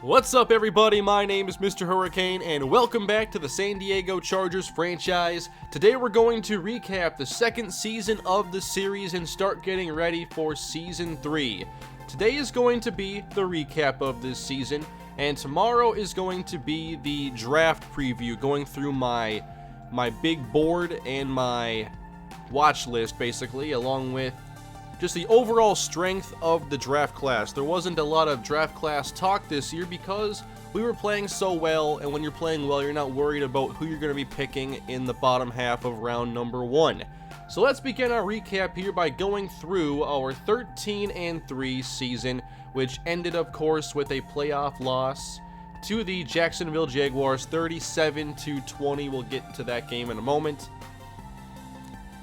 What's up, everybody? My name is MrHurriicane, and welcome back to the San Diego Chargers franchise. Today we're going to recap the second season of the series and start getting ready for Season 3. Today is going to be the recap of this season, and tomorrow is going to be the draft preview, going through my big board and my watch list, basically, along with just the overall strength of the draft class. There wasn't a lot of draft class talk this year because we were playing so well, and when you're playing well, you're not worried about who you're going to be picking in the bottom half of round number 1. So let's begin our recap here by going through our 13-3 season, which ended, of course, with a playoff loss to the Jacksonville Jaguars, 37-20. We'll get to that game in a moment.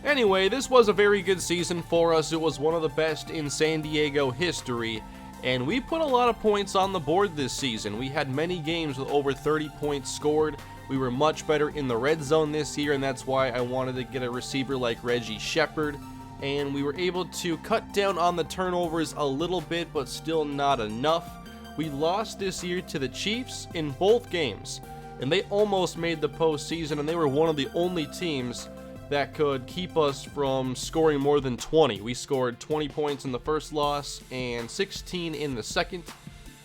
Anyway, this was a very good season for us. It was one of the best in San Diego history, and we put a lot of points on the board this season. We had many games with over 30 points scored. We were much better in the red zone this year, and that's why I wanted to get a receiver like Reggie Shepherd. And we were able to cut down on the turnovers a little bit, but still not enough. We lost this year to the Chiefs in both games, and they almost made the postseason, and they were one of the only teams that could keep us from scoring more than 20. We scored 20 points in the first loss and 16 in the second,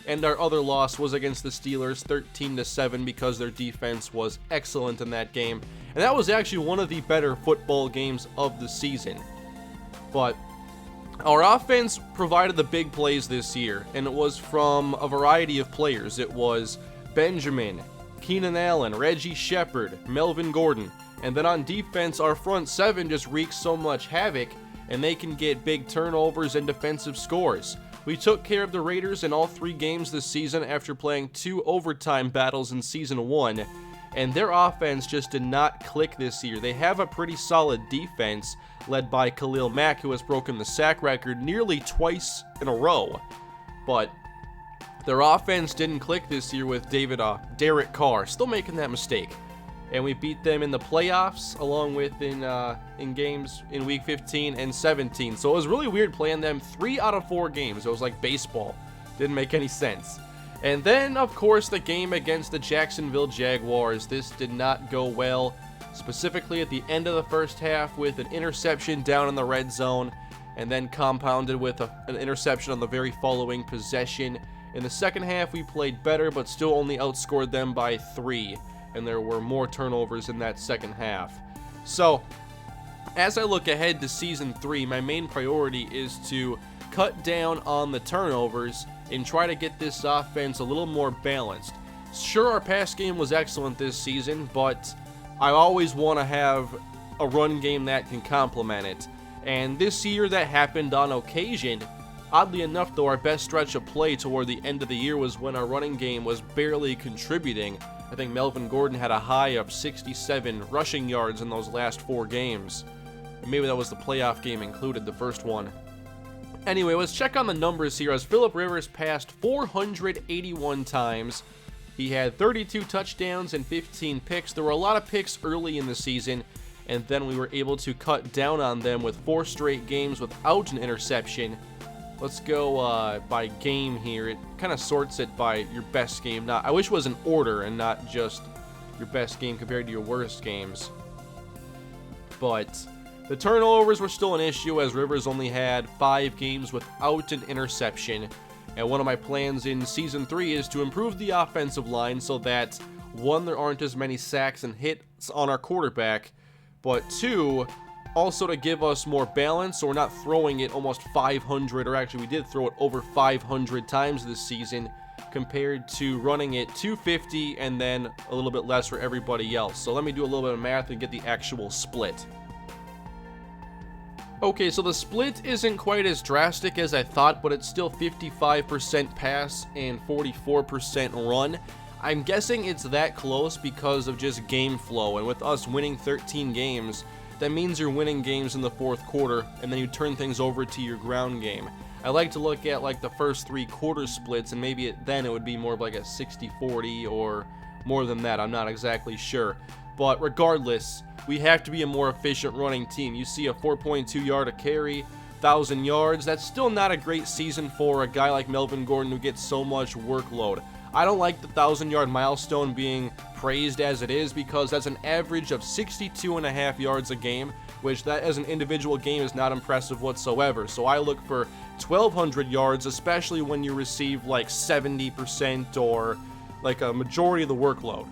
and our other loss was against the Steelers, 13-7, because their defense was excellent in that game, and that was actually one of the better football games of the season. But our offense provided the big plays this year, and it was from a variety of players. It was Benjamin, Keenan Allen, Reggie Shepherd, Melvin Gordon. And then on defense, our front seven just wreaks so much havoc, and they can get big turnovers and defensive scores. We took care of the Raiders in all 3 games this season after playing 2 overtime battles in Season 1, and their offense just did not click this year. They have a pretty solid defense, led by Khalil Mack, who has broken the sack record nearly twice in a row, but their offense didn't click this year with Derek Carr, still making that mistake. And we beat them in the playoffs, along with in games in Week 15 and 17. So it was really weird playing them 3 out of 4 games. It was like baseball. Didn't make any sense. And then, of course, the game against the Jacksonville Jaguars. This did not go well, specifically at the end of the first half with an interception down in the red zone, and then compounded with an interception on the very following possession. In the second half, we played better, but still only outscored them by 3. And there were more turnovers in that second half. So, as I look ahead to Season 3, my main priority is to cut down on the turnovers and try to get this offense a little more balanced. Sure, our pass game was excellent this season, but I always want to have a run game that can complement it. And this year that happened on occasion. Oddly enough, though, our best stretch of play toward the end of the year was when our running game was barely contributing. I think Melvin Gordon had a high of 67 rushing yards in those last 4 games. Maybe that was the playoff game included, the first one. Anyway, let's check on the numbers here. As Phillip Rivers passed 481 times, he had 32 touchdowns and 15 picks. There were a lot of picks early in the season, and then we were able to cut down on them with 4 straight games without an interception. Let's go by game here. It kind of sorts it by your best game. I wish it was in order and not just your best game compared to your worst games. But the turnovers were still an issue, as Rivers only had 5 games without an interception. And one of my plans in Season 3 is to improve the offensive line so that, 1, there aren't as many sacks and hits on our quarterback, but 2, also to give us more balance, so we're not throwing it almost 500, or actually we did throw it over 500 times this season, compared to running it 250 and then a little bit less for everybody else. So let me do a little bit of math and get the actual split. Okay, so the split isn't quite as drastic as I thought, but it's still 55% pass and 44% run. I'm guessing it's that close because of just game flow, and with us winning 13 games, that means you're winning games in the fourth quarter, and then you turn things over to your ground game. I like to look at like the first 3 quarter splits, and maybe then it would be more of like a 60-40 or more than that. I'm not exactly sure. But regardless, we have to be a more efficient running team. You see a 4.2 yard a carry 1,000 yards. That's still not a great season for a guy like Melvin Gordon who gets so much workload. I don't like the 1,000-yard milestone being praised as it is because that's an average of 62.5 yards a game, which that as an individual game is not impressive whatsoever. So I look for 1,200 yards, especially when you receive like 70% or like a majority of the workload.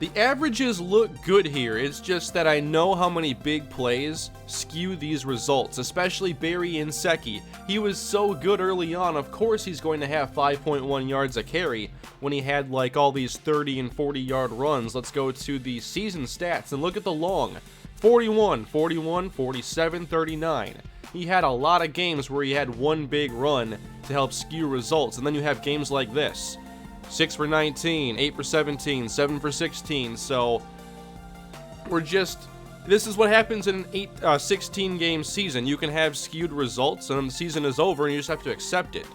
The averages look good here, it's just that I know how many big plays skew these results, especially Barry Inseki. He was so good early on, of course he's going to have 5.1 yards a carry when he had like all these 30 and 40 yard runs. Let's go to the season stats and look at the long. 41, 41, 47, 39. He had a lot of games where he had one big run to help skew results, and then you have games like this. 6 for 19, 8 for 17, 7 for 16, so this is what happens in an 16 game season. You can have skewed results and then the season is over and you just have to accept it.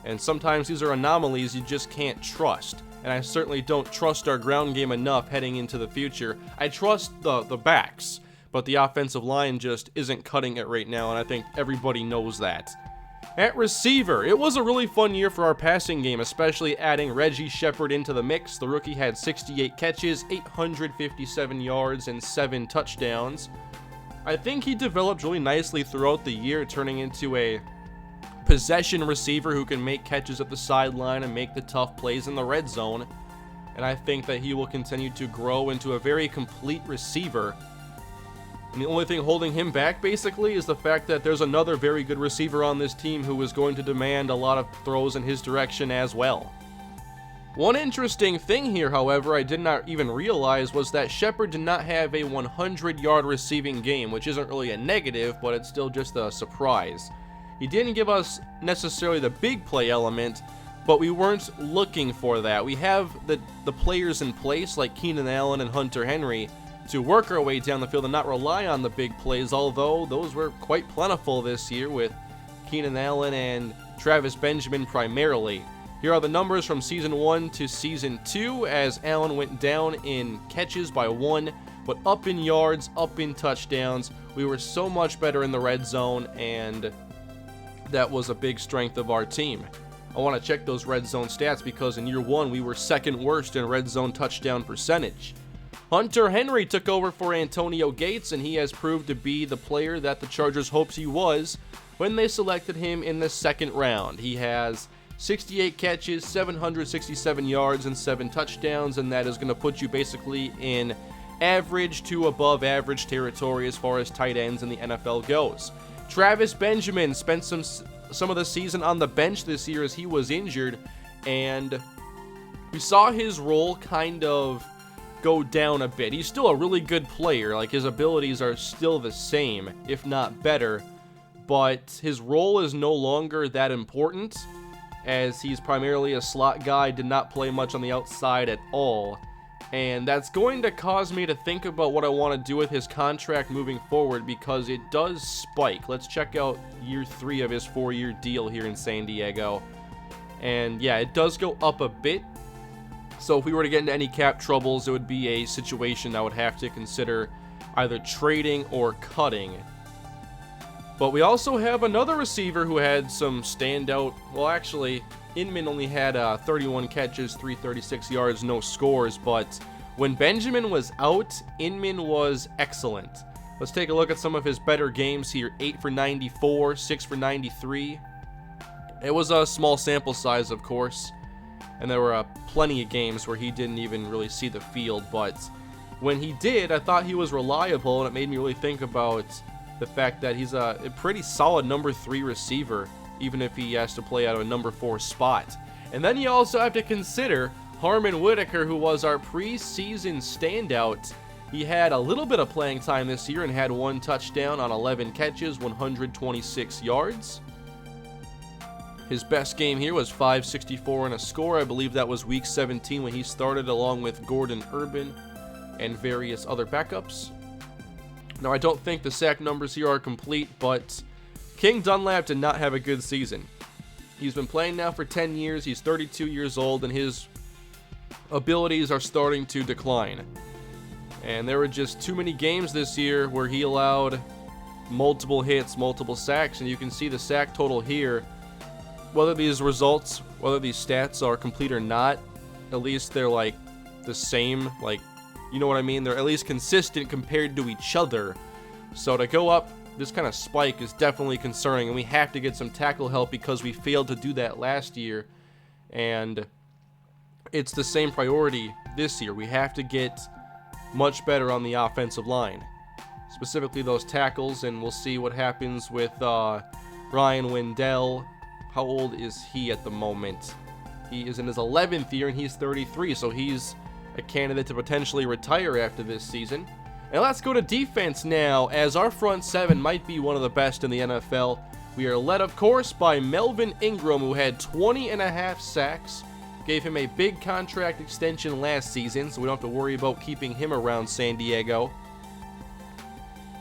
And sometimes these are anomalies you just can't trust. And I certainly don't trust our ground game enough heading into the future. I trust the backs, but the offensive line just isn't cutting it right now, and I think everybody knows that. At receiver, it was a really fun year for our passing game, especially adding Reggie Shepard into the mix. The rookie had 68 catches, 857 yards, and 7 touchdowns. I think he developed really nicely throughout the year, turning into a possession receiver who can make catches at the sideline and make the tough plays in the red zone. And I think that he will continue to grow into a very complete receiver. And the only thing holding him back, basically, is the fact that there's another very good receiver on this team who is going to demand a lot of throws in his direction as well. One interesting thing here, however, I did not even realize was that Shepard did not have a 100-yard receiving game, which isn't really a negative, but it's still just a surprise. He didn't give us necessarily the big play element, but we weren't looking for that. We have the players in place, like Keenan Allen and Hunter Henry, to work our way down the field and not rely on the big plays, although those were quite plentiful this year with Keenan Allen and Travis Benjamin primarily. Here are the numbers from Season 1 to Season 2 as Allen went down in catches by 1, but up in yards, up in touchdowns. We were so much better in the red zone, and that was a big strength of our team. I want to check those red zone stats because in year 1 we were second worst in red zone touchdown percentage. Hunter Henry took over for Antonio Gates, and he has proved to be the player that the Chargers hoped he was when they selected him in the second round. He has 68 catches, 767 yards, and 7 touchdowns, and that is going to put you basically in average to above average territory as far as tight ends in the NFL goes. Travis Benjamin spent some of the season on the bench this year as he was injured, and we saw his role kind of go down a bit. He's still a really good player, like his abilities are still the same, if not better, but his role is no longer that important as he's primarily a slot guy, did not play much on the outside at all, and that's going to cause me to think about what I want to do with his contract moving forward because it does spike. Let's check out year 3 of his 4-year deal here in San Diego, and yeah, it does go up a bit. So if we were to get into any cap troubles, it would be a situation I would have to consider either trading or cutting. But we also have another receiver who had some standout, well actually, Inman only had 31 catches, 336 yards, no scores, but when Benjamin was out, Inman was excellent. Let's take a look at some of his better games here. 8 for 94, 6 for 93. It was a small sample size, of course. And there were plenty of games where he didn't even really see the field, but when he did, I thought he was reliable, and it made me really think about the fact that he's a pretty solid number 3 receiver, even if he has to play out of a number 4 spot. And then you also have to consider Harmon Whitaker, who was our preseason standout. He had a little bit of playing time this year and had 1 touchdown on 11 catches, 126 yards. His best game here was 564 and a score. I believe that was week 17 when he started along with Gordon Urban and various other backups. Now, I don't think the sack numbers here are complete, but King Dunlap did not have a good season. He's been playing now for 10 years. He's 32 years old, and his abilities are starting to decline. And there were just too many games this year where he allowed multiple hits, multiple sacks, and you can see the sack total here. Whether these stats are complete or not, at least they're like the same, like, you know what I mean? They're at least consistent compared to each other. So to go up this kind of spike is definitely concerning, and we have to get some tackle help because we failed to do that last year, and it's the same priority this year. We have to get much better on the offensive line, specifically those tackles, and we'll see what happens with Ryan Wendell. How old is he at the moment? He is in his 11th year, and he's 33, so he's a candidate to potentially retire after this season. And let's go to defense now, as our front seven might be one of the best in the NFL. We are led, of course, by Melvin Ingram, who had 20.5 sacks. Gave him a big contract extension last season, so we don't have to worry about keeping him around San Diego.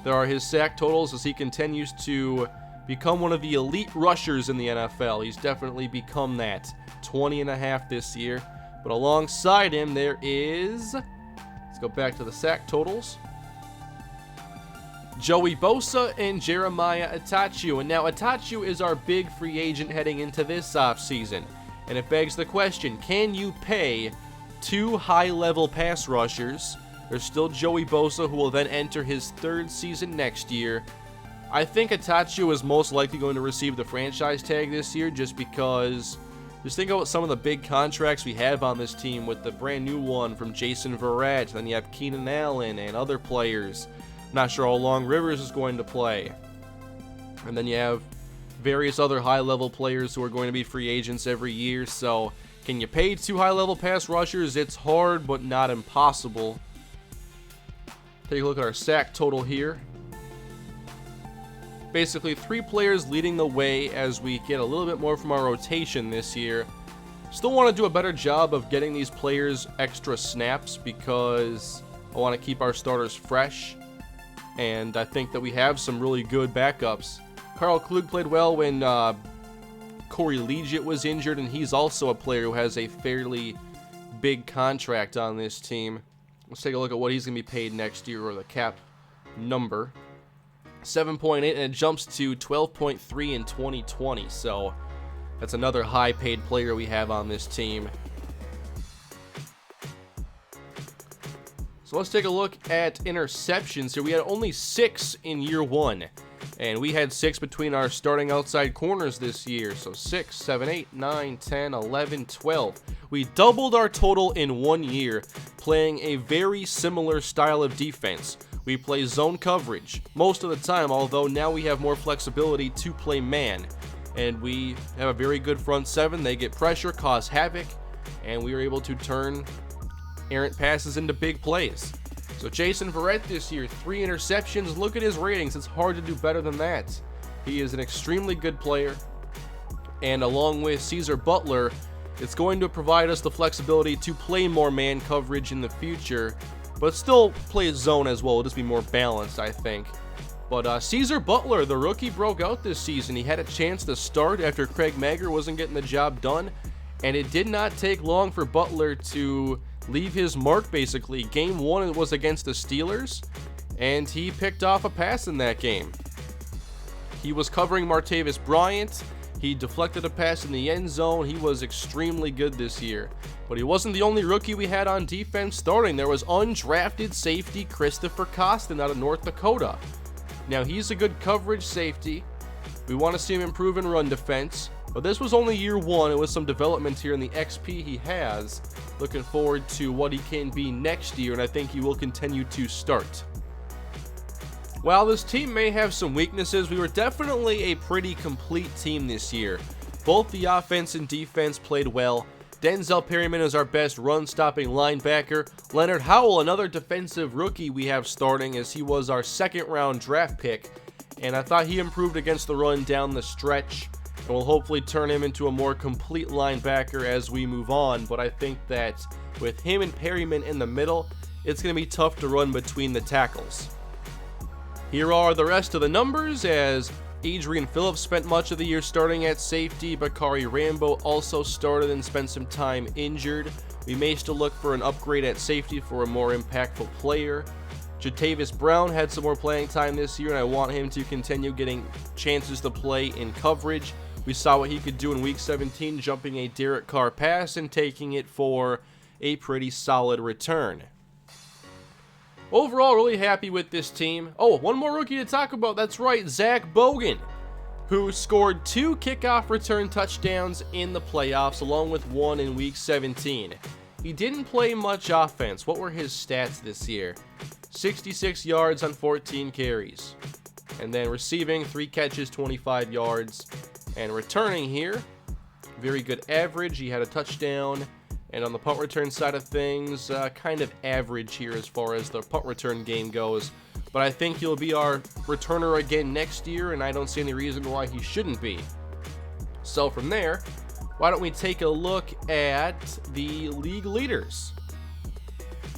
There are his sack totals as he continues to become one of the elite rushers in the NFL. He's definitely become that. 20.5 this year. But alongside him, there is... Let's go back to the sack totals. Joey Bosa and Jeremiah Attachu. And now Attachu is our big free agent heading into this offseason. And it begs the question, can you pay two high-level pass rushers? There's still Joey Bosa, who will then enter his third season next year. I think Attachu is most likely going to receive the franchise tag this year just because... Just think about some of the big contracts we have on this team with the brand new one from Jason Verrett. Then you have Keenan Allen and other players. Not sure how long Rivers is going to play. And then you have various other high-level players who are going to be free agents every year. So can you pay two high-level pass rushers? It's hard, but not impossible. Take a look at our sack total here. Basically, three players leading the way as we get a little bit more from our rotation this year. Still want to do a better job of getting these players extra snaps because I want to keep our starters fresh. And I think that we have some really good backups. Carl Klug played well when Corey Liuget was injured, and he's also a player who has a fairly big contract on this team. Let's take a look at what he's going to be paid next year, or the cap number. 7.8, and it jumps to 12.3 in 2020, so that's another high-paid player we have on this team. So let's take a look at interceptions here. We had only 6 in year one, and we had 6 between our starting outside corners this year. So 6, 7, 8, 9, 10, 11, 12. We doubled our total in 1 year, playing a very similar style of defense. We play zone coverage most of the time, although now we have more flexibility to play man. And we have a very good front seven. They get pressure, cause havoc, and we are able to turn errant passes into big plays. So Jason Verrett this year, 3 interceptions. Look at his ratings. It's hard to do better than that. He is an extremely good player. And along with Caesar Butler, it's going to provide us the flexibility to play more man coverage in the future, but still play zone as well. It'll just be more balanced, I think. But Caesar Butler, the rookie, broke out this season. He had a chance to start after Craig Mager wasn't getting the job done, and it did not take long for Butler to leave his mark, basically. Game 1 was against the Steelers, and he picked off a pass in that game. He was covering Martavis Bryant. He deflected a pass in the end zone. He was extremely good this year. But he wasn't the only rookie we had on defense starting. There was undrafted safety Christopher Costin out of North Dakota. Now, he's a good coverage safety. We want to see him improve in run defense. But this was only year 1. It was some development here in the XP he has. Looking forward to what he can be next year, and I think he will continue to start. While this team may have some weaknesses, we were definitely a pretty complete team this year. Both the offense and defense played well. Denzel Perryman is our best run-stopping linebacker. Leonard Howell, another defensive rookie we have starting, as he was our second-round draft pick. And I thought he improved against the run down the stretch, and will hopefully turn him into a more complete linebacker as we move on. But I think that with him and Perryman in the middle, it's going to be tough to run between the tackles. Here are the rest of the numbers, as Adrian Phillips spent much of the year starting at safety. Bakari Rambo also started and spent some time injured. We may still look for an upgrade at safety for a more impactful player. Jatavis Brown had some more playing time this year, and I want him to continue getting chances to play in coverage. We saw what he could do in Week 17, jumping a Derek Carr pass and taking it for a pretty solid return. Overall, really happy with this team. Oh, one more rookie to talk about. That's right, Zach Bogan, who scored 2 kickoff return touchdowns in the playoffs, along with 1 in Week 17. He didn't play much offense. What were his stats this year? 66 yards on 14 carries. And then receiving, 3 catches, 25 yards. And returning here, very good average. He had a touchdown. And on the punt return side of things, kind of average here as far as the punt return game goes. But I think he'll be our returner again next year, and I don't see any reason why he shouldn't be. So from there, why don't we take a look at the league leaders?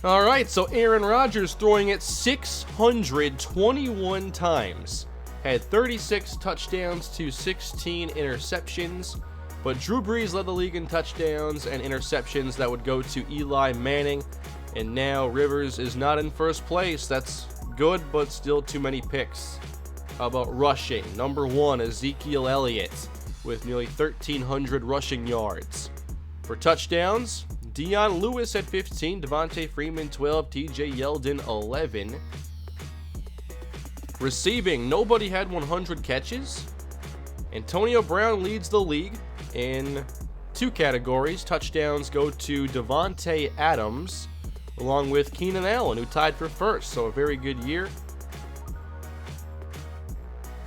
All right, so Aaron Rodgers throwing it 621 times. Had 36 touchdowns to 16 interceptions. But Drew Brees led the league in touchdowns and interceptions. That would go to Eli Manning. And now Rivers is not in first place. That's good, but still too many picks. How about rushing? Number 1, Ezekiel Elliott with nearly 1,300 rushing yards. For touchdowns, Dion Lewis at 15, Devontae Freeman 12, TJ Yeldon 11. Receiving, nobody had 100 catches. Antonio Brown leads the league in 2 categories. Touchdowns go to Devontae Adams, along with Keenan Allen, who tied for first. So a very good year.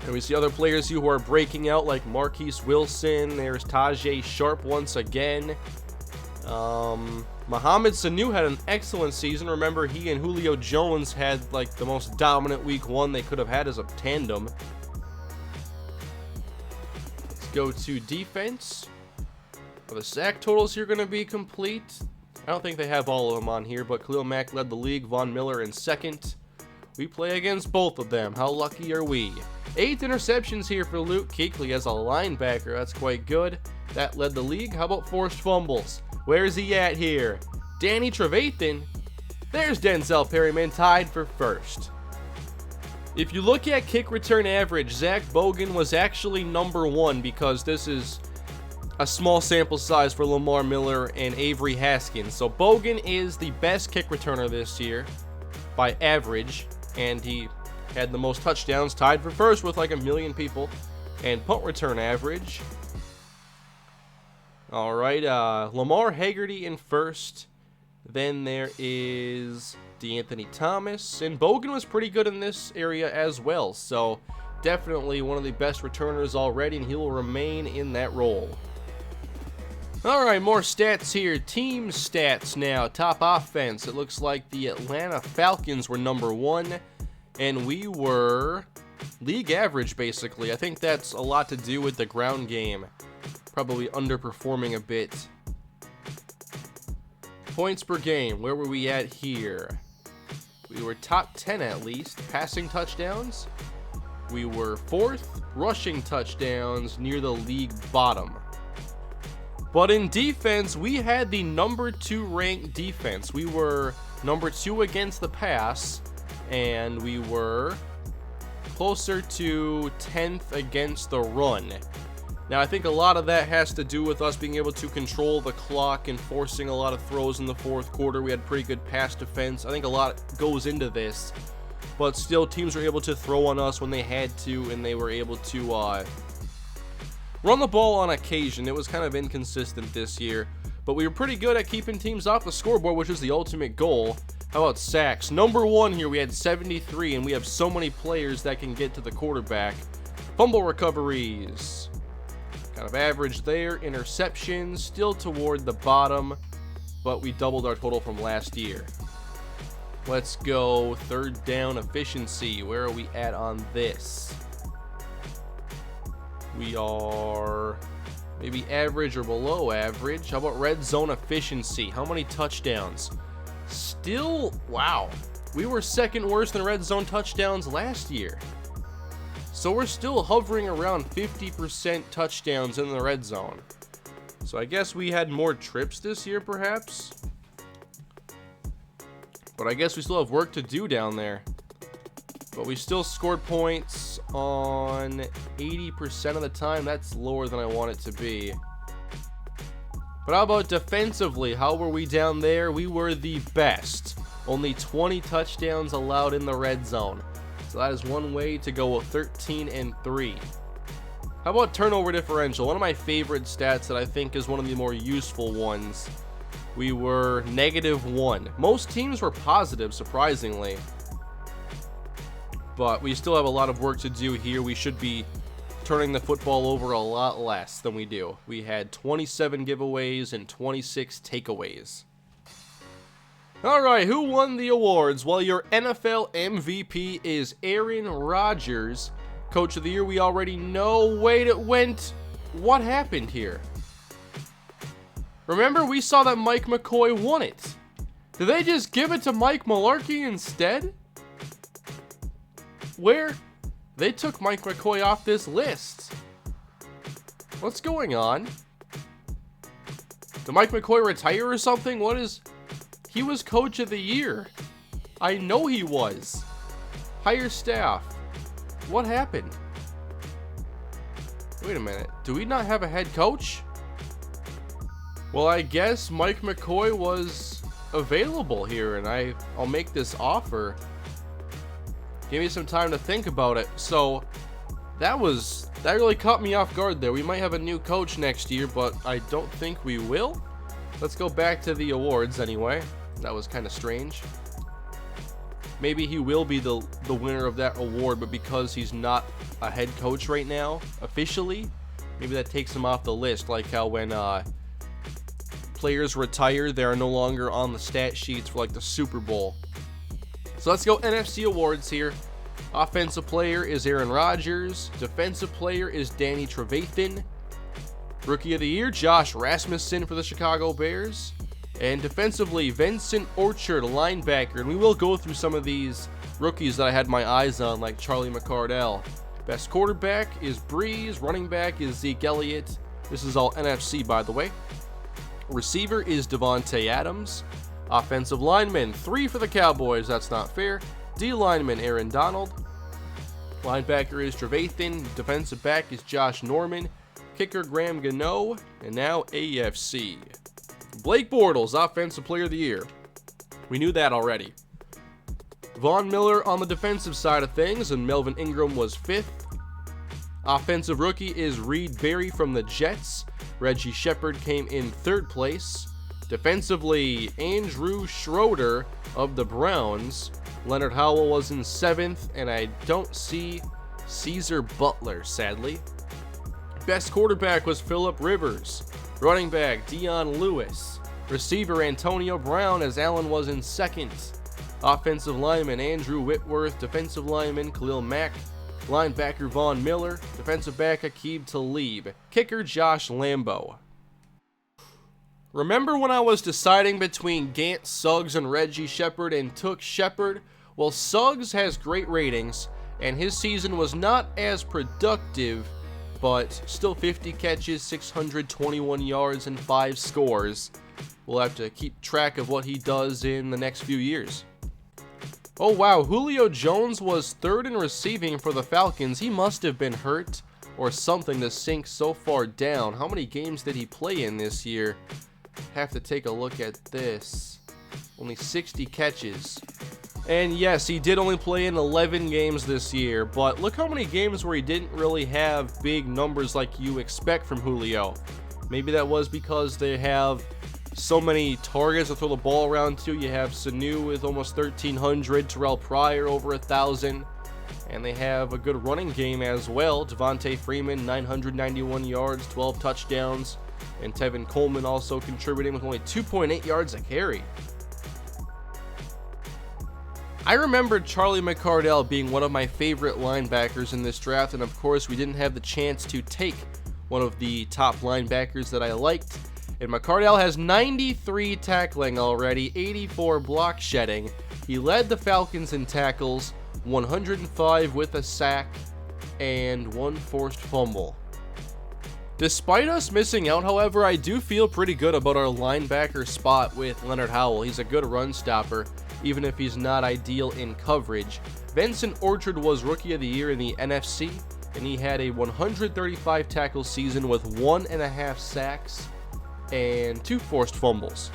And we see other players here who are breaking out, like Marquise Wilson. There's Tajay Sharp once again. Mohamed Sanu had an excellent season. Remember, he and Julio Jones had like the most dominant week 1 they could have had as a tandem. Let's go to defense. Are the sack totals here going to be complete? I don't think they have all of them on here, but Khalil Mack led the league, Von Miller in second. We play against both of them. How lucky are we? 8 interceptions here for Luke Kuechly as a linebacker. That's quite good. That led the league. How about forced fumbles? Where's he at here? Danny Trevathan. There's Denzel Perryman, tied for first. If you look at kick return average, Zach Bogan was actually number 1, because this is a small sample size for Lamar Miller and Avery Haskins. So Bogan is the best kick returner this year by average, and he had the most touchdowns, tied for first with like 1 million people. And punt return average, all right, Lamar Haggerty in first. Then there is DeAnthony Thomas, and Bogan was pretty good in this area as well. So definitely one of the best returners already, and he will remain in that role. All right, more stats here. Team stats now. Top offense. It looks like the Atlanta Falcons were number 1, and we were league average, basically. I think that's a lot to do with the ground game probably underperforming a bit. Points per game. Where were we at here? We were top 10 at least. Passing touchdowns. We were 4th. Rushing touchdowns, near the league bottom. But in defense, we had the number 2 ranked defense. We were number 2 against the pass, and we were closer to 10th against the run. Now, I think a lot of that has to do with us being able to control the clock and forcing a lot of throws in the 4th quarter. We had pretty good pass defense. I think a lot goes into this, but still, teams were able to throw on us when they had to, and they were able to run the ball on occasion. It was kind of inconsistent this year, but we were pretty good at keeping teams off the scoreboard, which is the ultimate goal. How about sacks? Number 1 here, we had 73, and we have so many players that can get to the quarterback. Fumble recoveries, kind of average there. Interceptions, still toward the bottom, but we doubled our total from last year. Let's go third down efficiency. Where are we at on this? We are maybe average or below average. How about red zone efficiency? How many touchdowns? Still, wow. We were second worst in red zone touchdowns last year. So we're still hovering around 50% touchdowns in the red zone. So I guess we had more trips this year, perhaps. But I guess we still have work to do down there. but we still scored points on 80% of the time. That's lower than I want it to be. But how about defensively? How were we down there? We were the best. Only 20 touchdowns allowed in the red zone. So that is one way to go 13-3. How about turnover differential? One of my favorite stats that I think is one of the more useful ones. We were -1. Most teams were positive, surprisingly. But we still have a lot of work to do here. We should be turning the football over a lot less than we do. We had 27 giveaways and 26 takeaways. Alright, who won the awards? Well, your NFL MVP is Aaron Rodgers. Coach of the Year, we already know. Wait, it went... What happened here? Remember, we saw that Mike McCoy won it. Did they just give it to Mike Mularkey instead? Where? They took Mike McCoy off this list. What's going on? Did Mike McCoy retire or something? What is... He was Coach of the Year. I know he was. Hire staff. What happened? Wait a minute. Do we not have a head coach? Well, I guess Mike McCoy was available here, and I'll make this offer. Give me some time to think about it. So, that really caught me off guard there. We might have a new coach next year, but I don't think we will. Let's go back to the awards anyway. That was kind of strange. Maybe he will be the winner of that award, but because he's not a head coach right now, officially, maybe that takes him off the list, like how when players retire, they are no longer on the stat sheets for like the Super Bowl. So let's go NFC awards here. Offensive player is Aaron Rodgers. Defensive player is Danny Trevathan. Rookie of the Year, Josh Rasmussen for the Chicago Bears. And defensively, Vincent Orchard, linebacker. And we will go through some of these rookies that I had my eyes on, like Charlie McCardell. Best quarterback is Breeze. Running back is Zeke Elliott. This is all NFC, by the way. Receiver is Devontae Adams. Offensive lineman, 3 for the Cowboys. That's not fair. D lineman, Aaron Donald. Linebacker is Trevathan. Defensive back is Josh Norman. Kicker, Graham Gano. And now AFC. Blake Bortles, Offensive Player of the Year. We knew that already. Von Miller on the defensive side of things, and Melvin Ingram was 5th. Offensive Rookie is Reed Berry from the Jets. Reggie Shepard came in 3rd place. Defensively, Andrew Schroeder of the Browns. Leonard Howell was in 7th, and I don't see Caesar Butler, sadly. Best quarterback was Phillip Rivers. Running back, Dion Lewis. Receiver, Antonio Brown, as Allen was in 2nd. Offensive lineman, Andrew Whitworth. Defensive lineman, Khalil Mack. Linebacker, Von Miller. Defensive back, Aqib Talib. Kicker, Josh Lambo. Remember when I was deciding between Gant Suggs and Reggie Shepard and took Shepard? Well, Suggs has great ratings, and his season was not as productive, but still 50 catches, 621 yards, and 5 scores. We'll have to keep track of what he does in the next few years. Oh wow, Julio Jones was 3rd in receiving for the Falcons. He must have been hurt or something to sink so far down. How many games did he play in this year? Have to take a look at this. Only 60 catches. And yes, he did only play in 11 games this year, but look how many games where he didn't really have big numbers like you expect from Julio. Maybe that was because they have so many targets to throw the ball around to. You have Sanu with almost 1,300, Terrell Pryor over 1,000, and they have a good running game as well. Devontae Freeman, 991 yards, 12 touchdowns, and Tevin Coleman also contributing with only 2.8 yards a carry. I remember Charlie McCardell being one of my favorite linebackers in this draft, and of course we didn't have the chance to take one of the top linebackers that I liked. And McCardell has 93 tackling already, 84 block shedding. He led the Falcons in tackles, 105 with a sack, and 1 forced fumble. Despite us missing out, however, I do feel pretty good about our linebacker spot with Leonard Howell. He's a good run stopper, even if he's not ideal in coverage. Vincent Orchard was Rookie of the Year in the NFC, and he had a 135 tackle season with 1.5 sacks and 2 forced fumbles.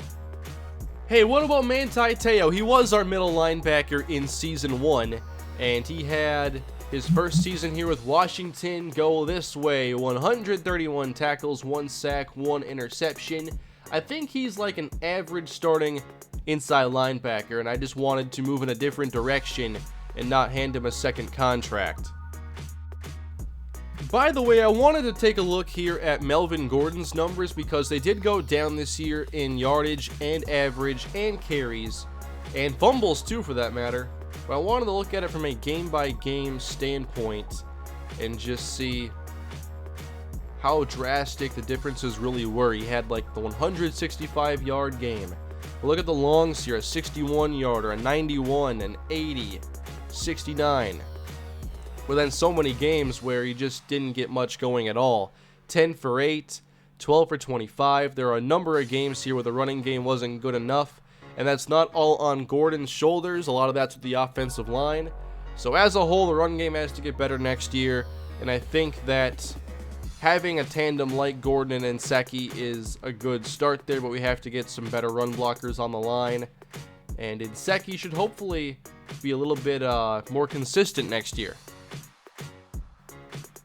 Hey, what about Manti Te'o? He was our middle linebacker in Season 1, and he had his first season here with Washington go this way. 131 tackles, 1 sack, 1 interception. I think he's like an average starting inside linebacker, and I just wanted to move in a different direction and not hand him a second contract. By the way, I wanted to take a look here at Melvin Gordon's numbers because they did go down this year in yardage and average and carries and fumbles too, for that matter. But I wanted to look at it from a game-by-game standpoint and just see how drastic the differences really were. He had like the 165-yard game. But look at the longs here: a 61-yarder, a 91, an 80, 69. But then so many games where he just didn't get much going at all. 10 for 8, 12 for 25. There are a number of games here where the running game wasn't good enough, and that's not all on Gordon's shoulders. A lot of that's with the offensive line. So as a whole, the run game has to get better next year, and I think that having a tandem like Gordon and Nsekhe is a good start there, but we have to get some better run blockers on the line, and Nsekhe should hopefully be a little bit more consistent next year.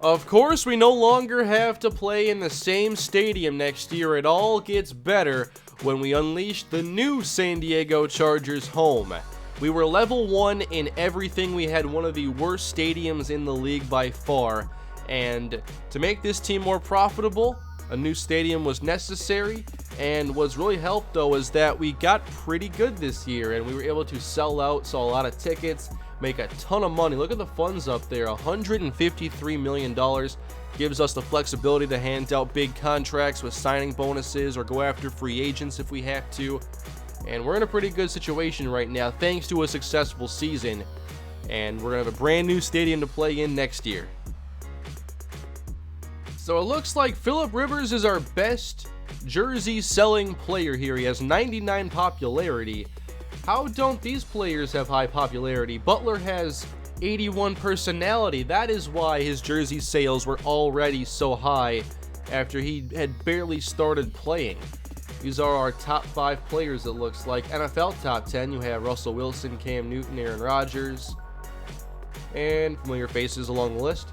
Of course, we no longer have to play in the same stadium next year. It all gets better when we unleash the new San Diego Chargers home. We were level 1 in everything. We had one of the worst stadiums in the league by far. And to make this team more profitable, a new stadium was necessary. And what's really helped, though, is that we got pretty good this year. And we were able to sell out, sell a lot of tickets, make a ton of money. Look at the funds up there. $153 million gives us the flexibility to hand out big contracts with signing bonuses or go after free agents if we have to. And we're in a pretty good situation right now thanks to a successful season. And we're going to have a brand new stadium to play in next year. So it looks like Phillip Rivers is our best jersey selling player here. He has 99 popularity. How don't these players have high popularity? Butler has 81 personality. That is why his jersey sales were already so high after he had barely started playing. These are our top 5 players, it looks like. NFL top 10, you have Russell Wilson, Cam Newton, Aaron Rodgers, and familiar faces along the list.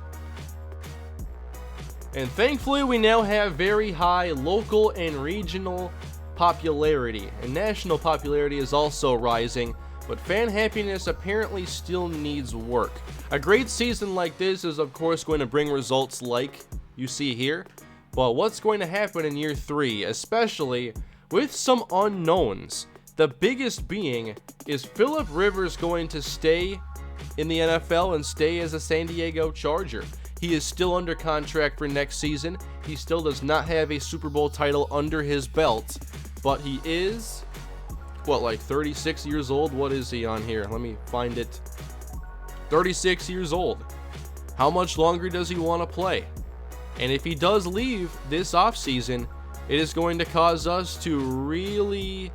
And thankfully, we now have very high local and regional popularity, and national popularity is also rising, but fan happiness apparently still needs work. A great season like this is of course going to bring results like you see here, but what's going to happen in year 3, especially with some unknowns? The biggest being, is Phillip Rivers going to stay in the NFL and stay as a San Diego Charger? He is still under contract for next season. He still does not have a Super Bowl title under his belt. But he is, like 36 years old? What is he on here? Let me find it. 36 years old. How much longer does he want to play? And if he does leave this offseason, it is going to cause us to really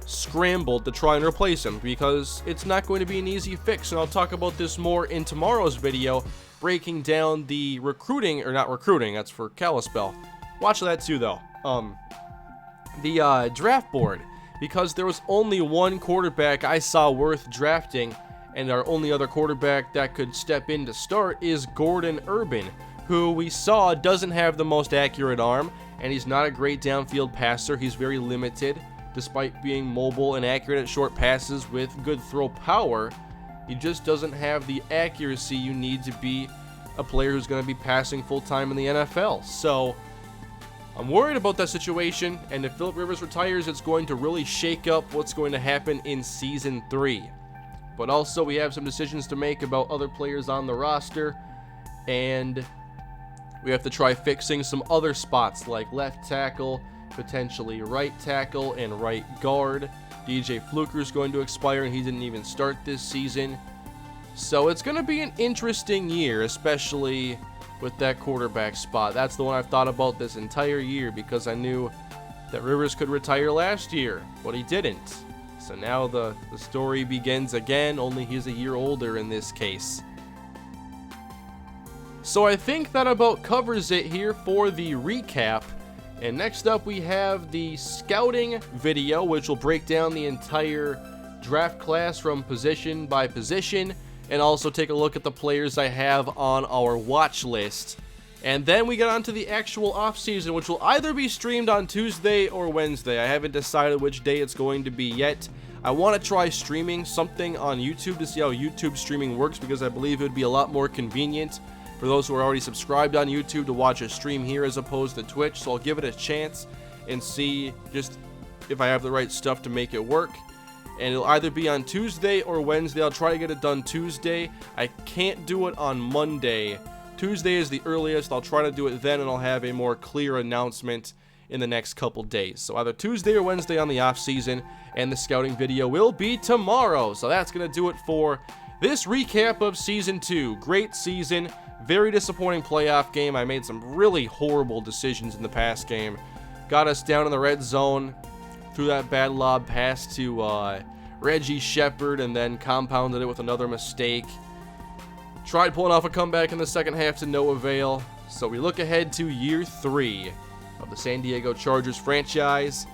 scramble to try and replace him, because it's not going to be an easy fix. And I'll talk about this more in tomorrow's video, breaking down the recruiting, or not recruiting, that's for Kalispell. Watch that too, though. The draft board, because there was only one quarterback I saw worth drafting, and our only other quarterback that could step in to start is Gordon Urban, who we saw doesn't have the most accurate arm, and he's not a great downfield passer. He's very limited, despite being mobile and accurate at short passes with good throw power. He just doesn't have the accuracy you need to be a player who's going to be passing full-time in the NFL. So I'm worried about that situation, and if Phillip Rivers retires, it's going to really shake up what's going to happen in Season 3. But also, we have some decisions to make about other players on the roster, and we have to try fixing some other spots like left tackle, potentially right tackle, and right guard. DJ Fluker's going to expire, and he didn't even start this season. So it's going to be an interesting year, especially with that quarterback spot. That's the one I've thought about this entire year, because I knew that Rivers could retire last year, but he didn't. So now the story begins again, only he's a year older in this case. So I think that about covers it here for the recap. And next up we have the scouting video, which will break down the entire draft class from position by position, and also take a look at the players I have on our watch list. And then we get on to the actual offseason, which will either be streamed on Tuesday or Wednesday. I haven't decided which day it's going to be yet. I want to try streaming something on YouTube to see how YouTube streaming works, because I believe it would be a lot more convenient for those who are already subscribed on YouTube to watch a stream here as opposed to Twitch. So I'll give it a chance and see just if I have the right stuff to make it work. And it'll either be on Tuesday or Wednesday. I'll try to get it done Tuesday. I can't do it on Monday. Tuesday is the earliest. I'll try to do it then, and I'll have a more clear announcement in the next couple days. So either Tuesday or Wednesday on the off season, and the scouting video will be tomorrow. So that's going to do it for this recap of Season 2. Great season. Very disappointing playoff game. I made some really horrible decisions in the past game. Got us down in the red zone. Threw that bad lob pass to Reggie Shepard, and then compounded it with another mistake. Tried pulling off a comeback in the second half to no avail. So we look ahead to year 3 of the San Diego Chargers franchise.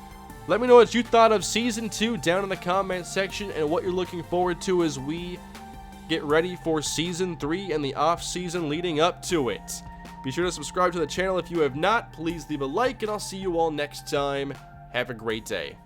Let me know what you thought of Season 2 down in the comment section, and what you're looking forward to as we get ready for Season 3 and the off season leading up to it. Be sure to subscribe to the channel if you have not. Please leave a like, and I'll see you all next time. Have a great day.